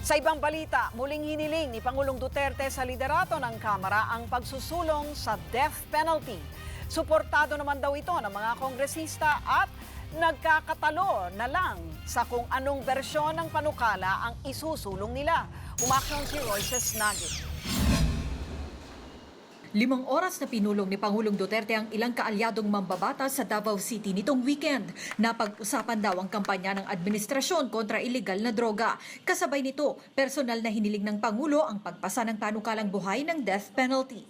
Sa ibang balita, muling hiniling ni Pangulong Duterte sa liderato ng Kamara ang pagsusulong sa death penalty. Suportado naman daw ito ng mga kongresista at nagkakatalo na lang sa kung anong bersyon ng panukala ang isusulong nila. Umaksyon si Royces Nagit. 5 oras na pinulong ni Pangulong Duterte ang ilang kaalyadong mambabatas sa Davao City nitong weekend. Napag-usapan daw ang kampanya ng administrasyon kontra illegal na droga. Kasabay nito, personal na hiniling ng Pangulo ang pagpasa ng panukalang buhay ng death penalty.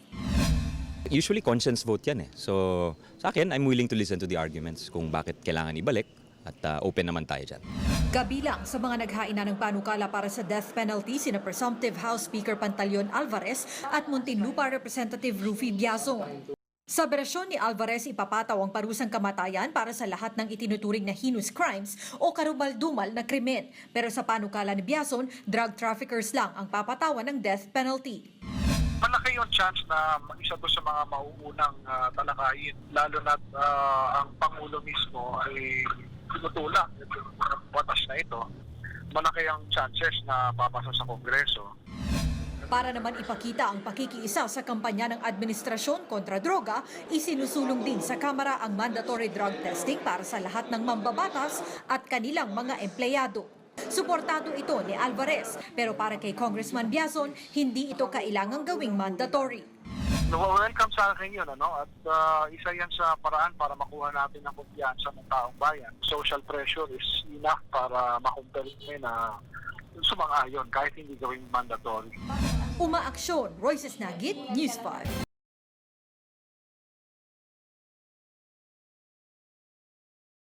Usually conscience vote yan eh. So sa akin, I'm willing to listen to the arguments kung bakit kailangan ibalik at open naman tayo dyan. Kabilang sa mga naghaina ng panukala para sa death penalty sina Presumptive House Speaker Pantaleon Alvarez at Muntinlupa Representative Rufy Biazon. Sa bersyon ni Alvarez, ipapataw ang parusang kamatayan para sa lahat ng itinuturing na heinous crimes o karumal-dumal na krimen. Pero sa panukala ni Biazon, drug traffickers lang ang papatawan ng death penalty. Malaki yung chance na isa to sa mga mauunang talakayin, lalo na ang Pangulo mismo ay tinutulak yung batas na ito. Malaki ang chances na papasa sa Kongreso. Para naman ipakita ang pakikiisa sa kampanya ng administrasyon kontra droga, isinusulong din sa Kamara ang mandatory drug testing para sa lahat ng mambabatas at kanilang mga empleyado. Suportado ito ni Alvarez, pero para kay Congressman Biazon, hindi ito kailangang gawing mandatory. Welcome sa akin yun, at isa yan sa paraan para makuha natin ang kumpiyansa ng taong bayan. Social pressure is enough para makumpel na sumang-ayon kahit hindi gawing mandatory. Umaaksyon, Royces Nagit, News 5.